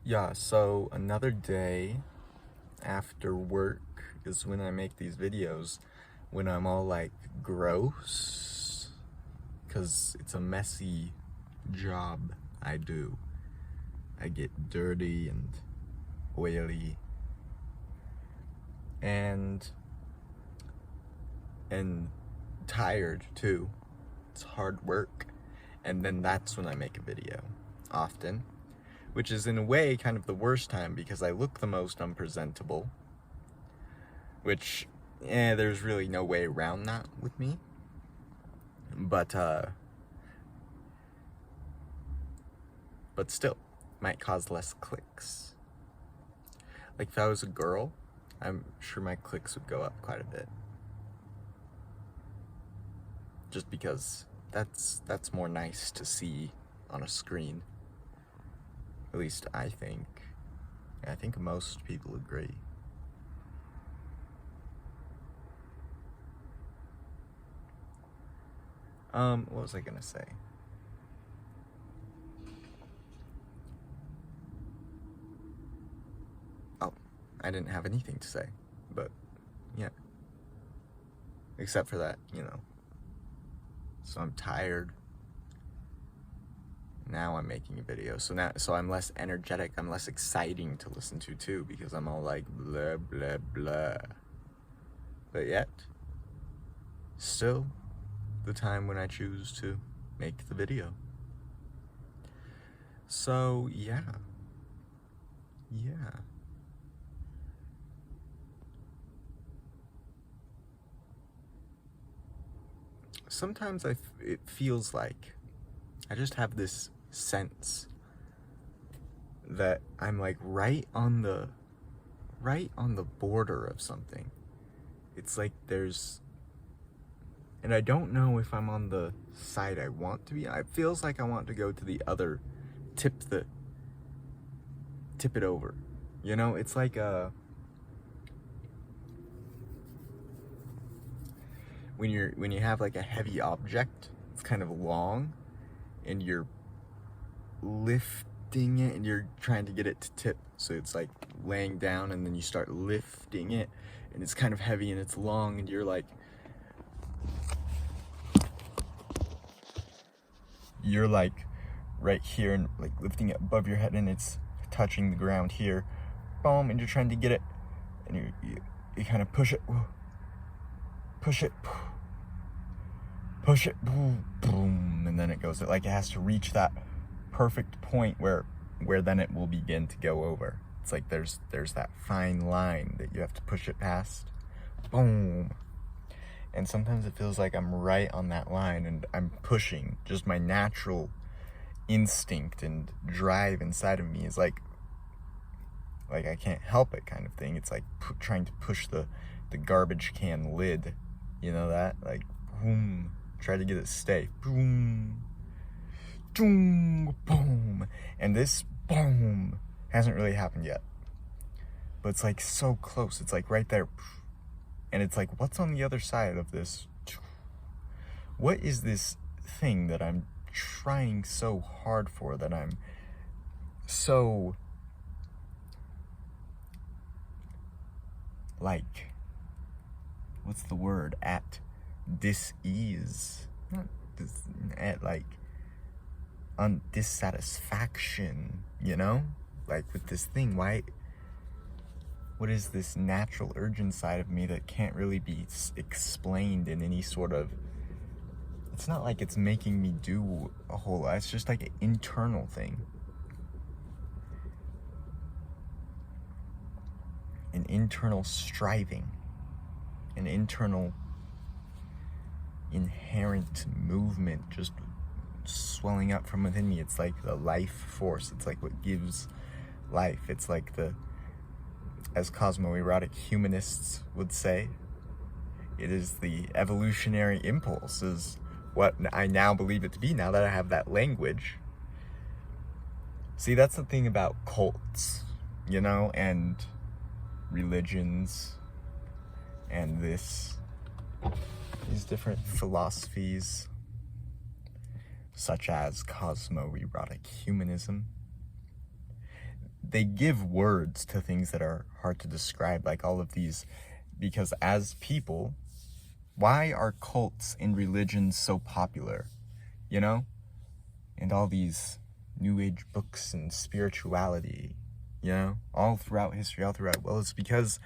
Yeah, so another day after work is when I make these videos, when I'm all like gross, because it's a messy job I do. I get dirty and oily and and tired too. It's hard work. And then that's when I make a video, often. Which is in a way kind of the worst time because I look the most unpresentable. Which, there's really no way around that with me. But still, might cause less clicks. Like if I was a girl, I'm sure my clicks would go up quite a bit. Just because that's more nice to see on a screen. At least I think. I think most people agree. What was I gonna say? Oh, I didn't have anything to say, but yeah. Except for that, So I'm tired. Now I'm making a video, so I'm less energetic, I'm less exciting to listen to too, because I'm all like blah blah blah. But yet, still the time when I choose to make the video. So yeah. Sometimes it feels like I just have this sense that I'm like right on the border of something. It's like and I don't know if I'm on the side I want to be. It feels like I want to go to the other, tip it over. It's like when you have like a heavy object, it's kind of long, and you're lifting it and you're trying to get it to tip. So it's like laying down and then you start lifting it, and it's kind of heavy and it's long, and you're like right here and like lifting it above your head, and it's touching the ground here, boom, and you're trying to get it, and you kind of push it, push it, boom, boom, and then it goes, like it has to reach that perfect point where then it will begin to go over. It's like there's that fine line that you have to push it past, boom. And sometimes it feels like I'm right on that line and I'm pushing. Just my natural instinct and drive inside of me is like I can't help it kind of thing. It's like trying to push the garbage can lid. You know that? Like, boom. Try to get it to stay. Boom. Boom. Boom. And this boom hasn't really happened yet. But it's like so close. It's like right there. And it's like, what's on the other side of this? What is this thing that I'm trying so hard for, that I'm so, like, what's the word? At dis-ease. Not at, like, dissatisfaction, Like, with this thing, what is this natural urge inside of me that can't really be explained in any sort of... It's not like it's making me do a whole lot. It's just like an internal thing. An internal striving. An internal inherent movement just swelling up from within me. It's like the life force. It's like what gives life. It's like as cosmoerotic humanists would say, it is the evolutionary impulse, is what I now believe it to be, now that I have that language. See, that's the thing about cults, and religions, and these different philosophies, such as cosmoerotic humanism. they give words to things that are hard to describe, like all of these, because as people, why are cults and religions so popular, you know? And all these new age books and spirituality, you know, all throughout history, all throughout, well, it's because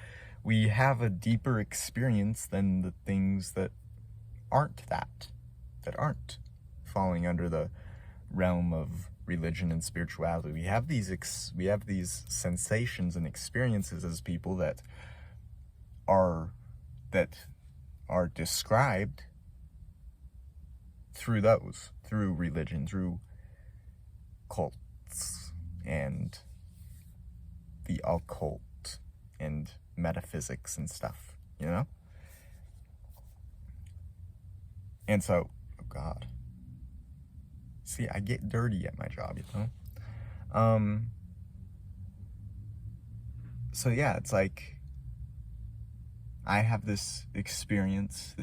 we have a deeper experience than the things that aren't falling under the realm of religion and spirituality. We have these sensations and experiences as people that are described through religion, through cults and the occult and metaphysics and stuff, you know? And so, oh God. See, I get dirty at my job, you know? So yeah, it's like, I have this experience,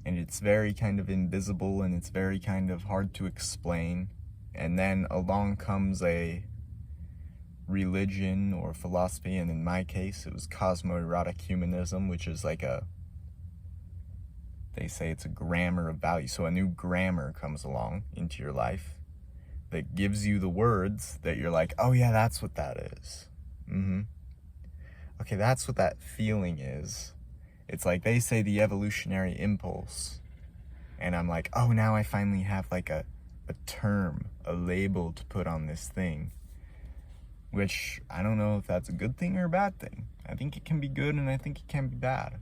and it's very kind of invisible, and it's very kind of hard to explain. And then along comes a religion or philosophy, and in my case, it was cosmoerotic humanism, which is like they say it's a grammar of value. So a new grammar comes along into your life that gives you the words that you're like, oh yeah, that's what that is. Okay, that's what that feeling is. It's like they say the evolutionary impulse. And I'm like, oh, now I finally have like a term, a label to put on this thing. Which, I don't know if that's a good thing or a bad thing. I think it can be good, and I think it can be bad.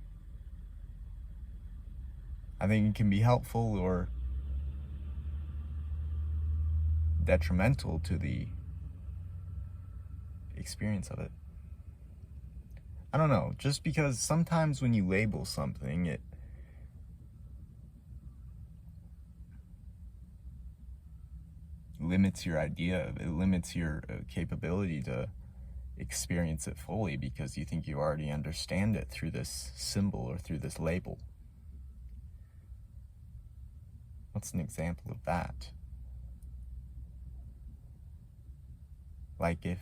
I think it can be helpful or detrimental to the experience of it. I don't know, just because sometimes when you label something, it limits your idea, it limits your capability to experience it fully, because you think you already understand it through this symbol or through this label. What's an example of that? Like if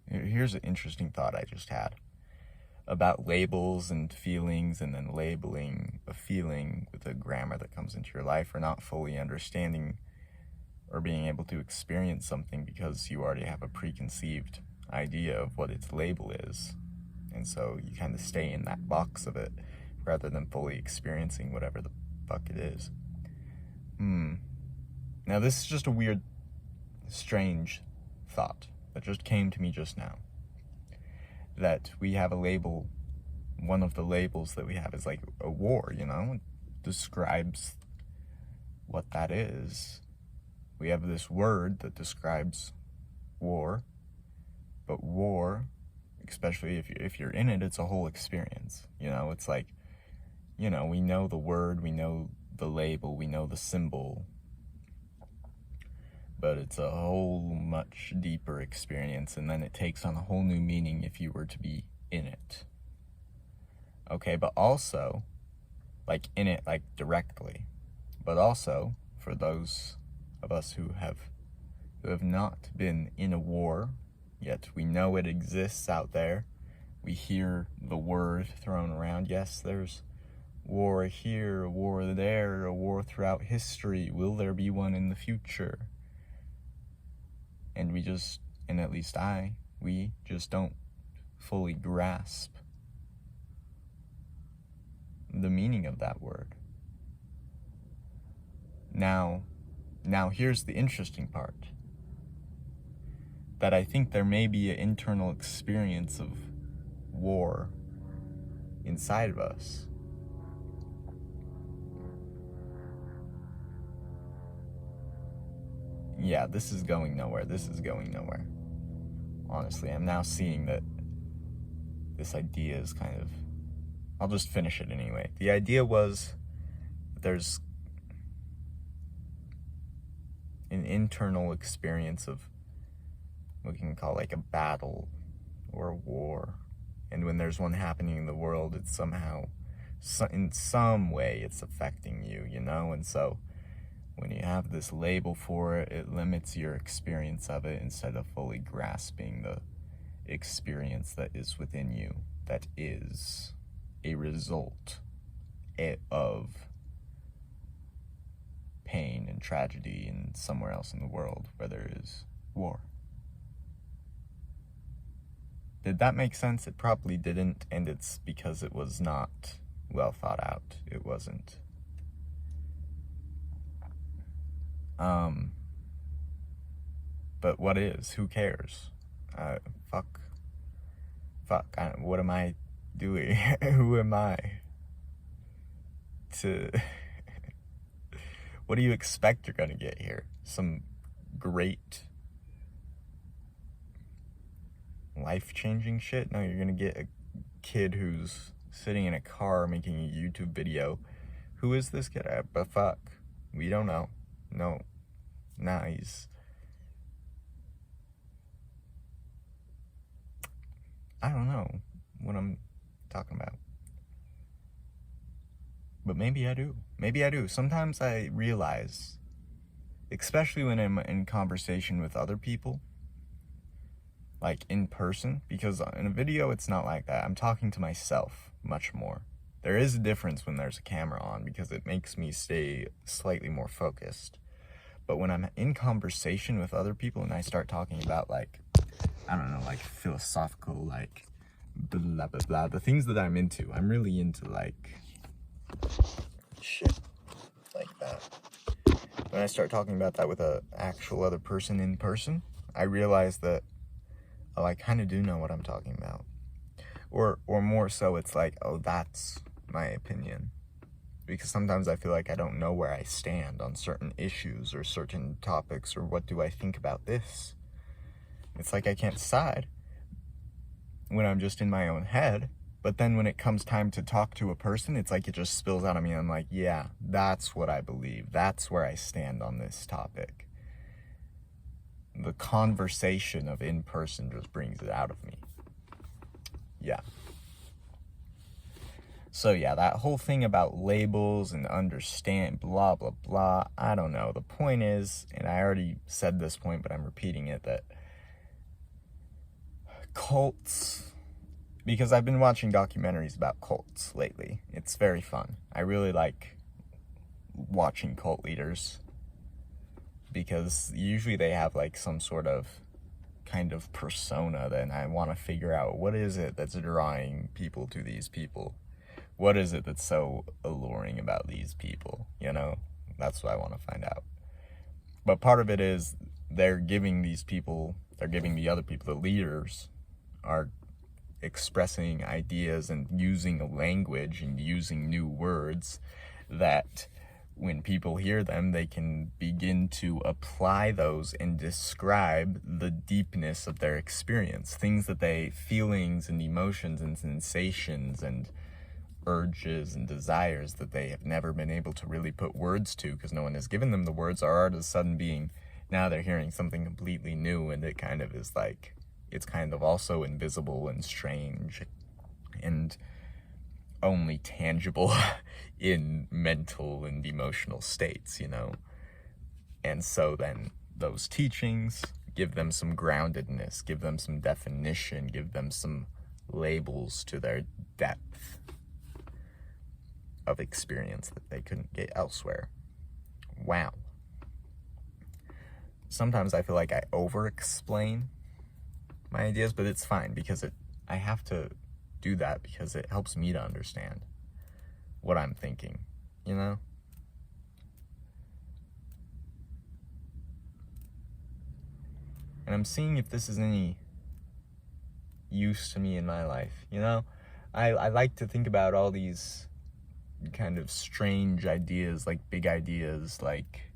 here's an interesting thought I just had about labels and feelings, and then labeling a feeling with a grammar that comes into your life, or not fully understanding or being able to experience something because you already have a preconceived idea of what its label is. And so you kind of stay in that box of it rather than fully experiencing whatever the fuck it is. Now this is just a weird, strange thought that just came to me just now. That we have a label, one of the labels that we have is like a war, you know? It describes what that is. We have this word that describes war, but war, especially if you're in it, it's a whole experience, you know? It's like, you know, we know the word, we know the label, we know the symbol, but it's a whole much deeper experience, and then it takes on a whole new meaning if you were to be in it. Okay, but also, like in it, like directly, but also for those of us who have not been in a war, yet we know it exists out there. We hear the word thrown around. Yes, there's war here, a war there, a war throughout history. Will there be one in the future? And at least we just don't fully grasp the meaning of that word. Now here's the interesting part. That I think there may be an internal experience of war inside of us. Yeah, this is going nowhere. Honestly, I'm now seeing that this idea is kind of... I'll just finish it anyway. The idea was there's an internal experience of what you can call like a battle or a war. And when there's one happening in the world, it's somehow, in some way, it's affecting you, you know? And so when you have this label for it, it limits your experience of it instead of fully grasping the experience that is within you, that is a result of pain and tragedy in somewhere else in the world where there is war. Did that make sense? It probably didn't, and it's because it was not well thought out. It wasn't. But what is? Who cares? Fuck. What am I doing? Who am I to... What do you expect you're gonna get here? Some great life-changing shit? No, you're gonna get a kid who's sitting in a car making a YouTube video. Who is this kid? But fuck. We don't know. No. Nah, he's... I don't know what I'm talking about. But maybe I do. Maybe I do. Sometimes I realize, especially when I'm in conversation with other people, like in person, because in a video it's not like that. I'm talking to myself much more. There is a difference when there's a camera on because it makes me stay slightly more focused. But when I'm in conversation with other people and I start talking about, like, I don't know, like philosophical, like blah blah blah, the things that I'm into, I'm really into like shit like that. When I start talking about that with a actual other person in person, I realize that, oh, I kind of do know what I'm talking about. Or more so, it's like, oh, that's my opinion. Because sometimes I feel like I don't know where I stand on certain issues or certain topics, or what do I think about this. It's like I can't decide when I'm just in my own head. But then when it comes time to talk to a person, it's like it just spills out of me. I'm like, yeah, that's what I believe. That's where I stand on this topic. The conversation of in person just brings it out of me. Yeah. So yeah, that whole thing about labels and understand, blah, blah, blah, I don't know. The point is, and I already said this point, but I'm repeating it, that cults, because I've been watching documentaries about cults lately. It's very fun. I really like watching cult leaders because usually they have like some sort of kind of persona that I want to figure out what is it that's drawing people to these people. What is it that's so alluring about these people, you know? That's what I want to find out. But part of it is they're giving the other people, the leaders, are expressing ideas and using a language and using new words that when people hear them, they can begin to apply those and describe the deepness of their experience. Feelings and emotions and sensations and urges and desires that they have never been able to really put words to because no one has given them the words, are all of a sudden now they're hearing something completely new, and it kind of is like, it's kind of also invisible and strange and only tangible in mental and emotional states, you know? And so then those teachings give them some groundedness, give them some definition, give them some labels to their depth of experience that they couldn't get elsewhere. Wow. Sometimes I feel like I over-explain my ideas, but it's fine because I have to do that because it helps me to understand what I'm thinking, you know? And I'm seeing if this is any use to me in my life, you know? I like to think about all these kind of strange ideas, like big ideas, like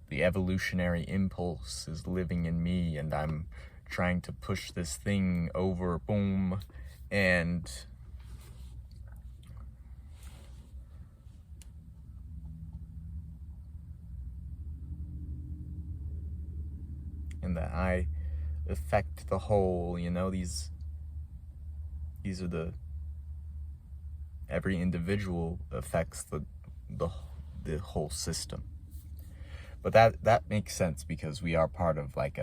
the evolutionary impulse is living in me and I'm trying to push this thing over, boom, and that I affect the whole, you know, these These are every individual affects the whole system. But that makes sense because we are part of like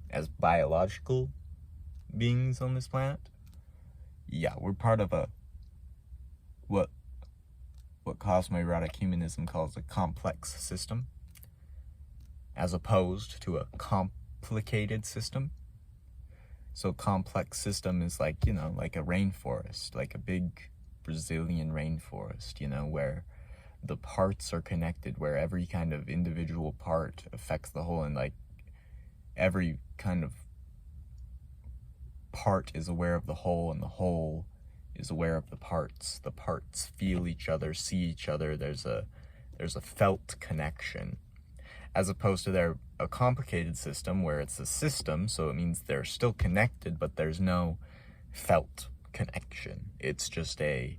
as biological beings on this planet. Yeah, we're part of what cosmoerotic humanism calls a complex system, as opposed to a complicated system. So complex system is like, like a rainforest, like a big Brazilian rainforest, where the parts are connected, where every kind of individual part affects the whole, and like every kind of part is aware of the whole, and the whole is aware of the parts. The parts feel each other, see each other. There's a felt connection, as opposed to a complicated system where it's a system, so it means they're still connected, but there's no felt connection. It's just a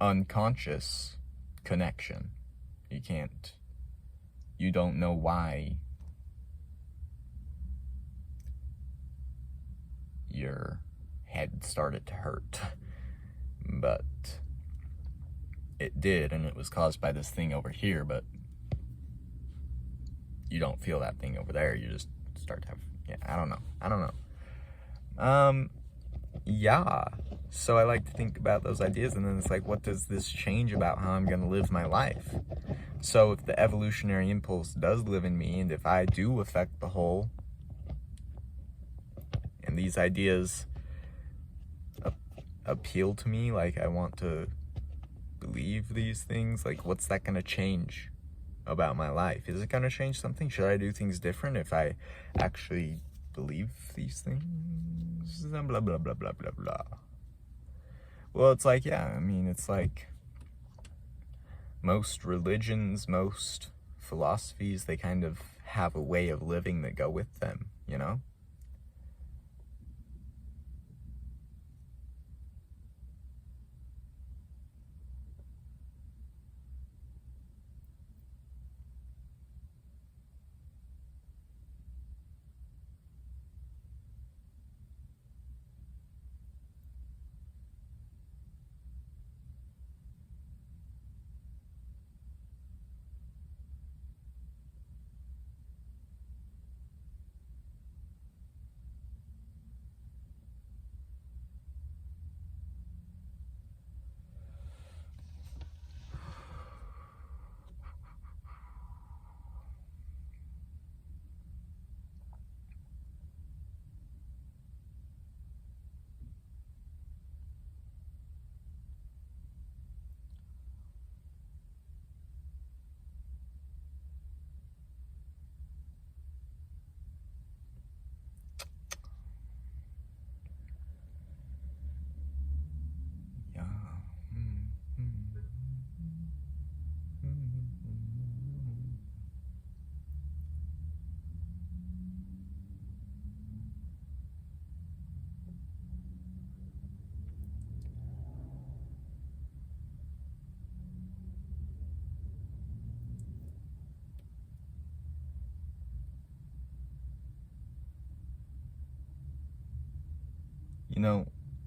unconscious connection. You don't know why your head started to hurt, but it did, and it was caused by this thing over here, but you don't feel that thing over there. You just start to have, I don't know. Yeah, so I like to think about those ideas, and then it's like, what does this change about how I'm going to live my life? So if the evolutionary impulse does live in me, and if I do affect the whole, and these ideas appeal to me, like I want to believe these things, like what's that going to change about my life? Is it going to change something? Should I do things different if I actually believe these things? Blah, blah, blah, blah, blah, blah, blah. Well, it's like, it's like most religions, most philosophies, they kind of have a way of living that go with them,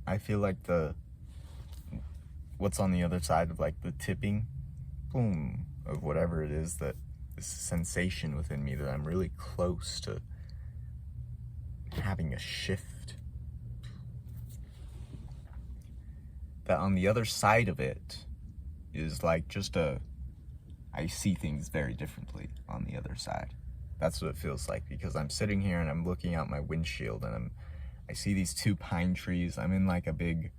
I feel like what's on the other side of like the tipping, boom, of whatever it is, that this sensation within me that I'm really close to having a shift. That on the other side of it is like I see things very differently on the other side. That's what it feels like, because I'm sitting here and I'm looking out my windshield and I see these two pine trees. I'm in like a big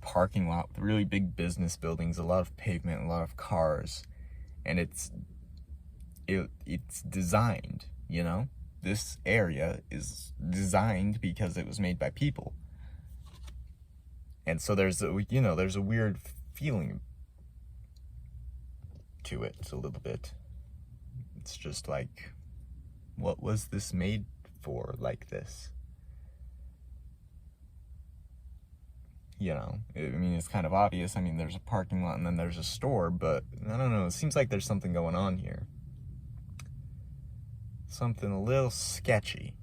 parking lot with really big business buildings, a lot of pavement, a lot of cars, and it's designed, This area is designed because it was made by people. And so there's a weird feeling to it, a little bit. It's just like, what was this made for, like this? It's kind of obvious. There's a parking lot and then there's a store, but I don't know. It seems like there's something going on here. Something a little sketchy.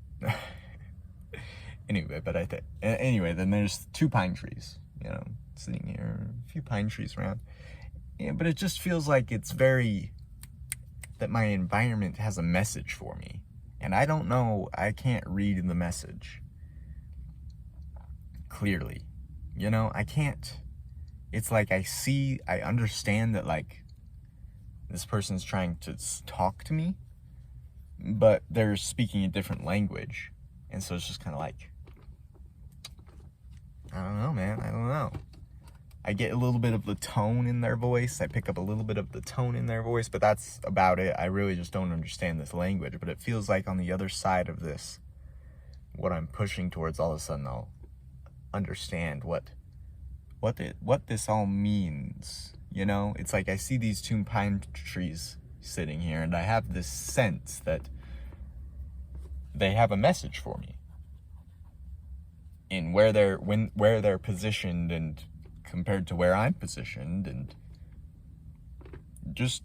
Anyway, but anyway, then there's 2 pine trees, you know, sitting here, a few pine trees around. Yeah, but it just feels like it's very, that my environment has a message for me. And I don't know, I can't read the message clearly. You know, I can't, it's like I understand that, like, this person's trying to talk to me, but they're speaking a different language. And so it's just kind of like, I don't know, man. I don't know. I get a little bit of the tone in their voice. I pick up a little bit of the tone in their voice, but that's about it. I really just don't understand this language. But it feels like on the other side of this, what I'm pushing towards, all of a sudden I'll understand what this all means. You know, it's like I see these 2 pine trees sitting here, and I have this sense that they have a message for me in where they're positioned, and compared to where I'm positioned, and just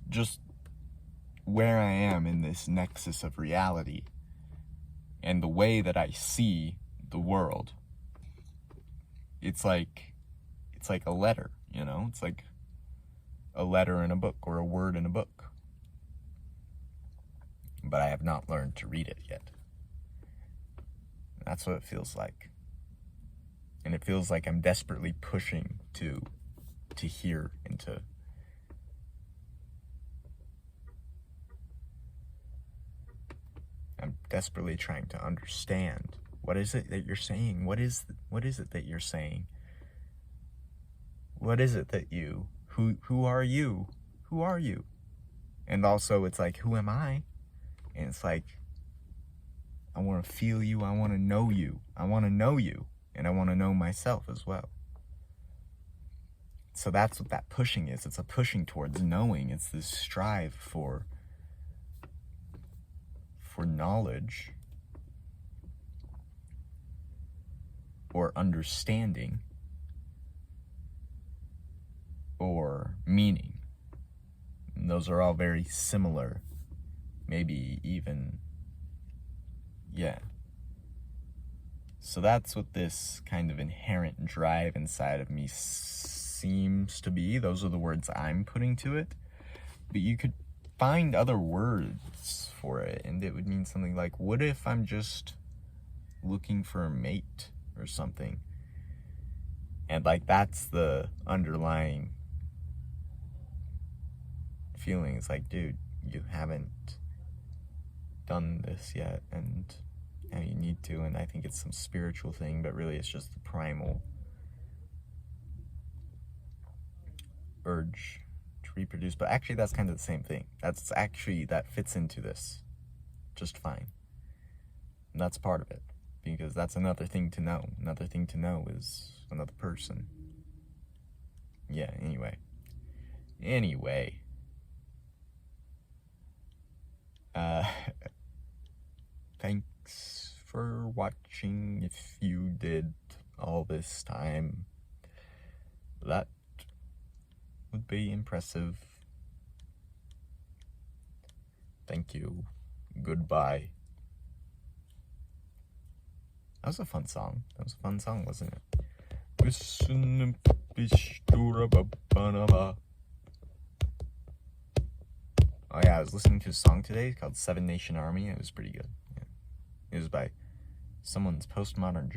where I am in this nexus of reality and the way that I see the world. It's like a letter, you know? It's like a letter in a book, or a word in a book. But I have not learned to read it yet. That's what it feels like. And it feels like I'm desperately pushing to hear and to I'm desperately trying to understand. What is it that you're saying? What is it that you're saying? What is it that who are you? Who are you? And also it's like, who am I? And it's like, I want to feel you. I want to know you. I want to know you. And I want to know myself as well. So that's what that pushing is. It's a pushing towards knowing. It's this strive for knowledge or understanding or meaning. And those are all very similar. Maybe even, yeah. So that's what this kind of inherent drive inside of me seems to be. Those are the words I'm putting to it. But you could find other words for it, and it would mean something like, what if I'm just looking for a mate or something? And like, that's the underlying feeling. It's like, dude, you haven't done this yet, and now you need to. And I think it's some spiritual thing, but really it's just the primal urge to reproduce. But actually that's kind of the same thing. That fits into this just fine. And that's part of it, because that's another thing to know. Another thing to know is another person. Yeah, anyway. Thanks for watching. If you did all this time, that would be impressive. Thank you. Goodbye. That was a fun song. Wasn't it? Oh yeah, I was listening to a song today called Seven Nation Army. It was pretty good. Yeah. It was by someone's postmodern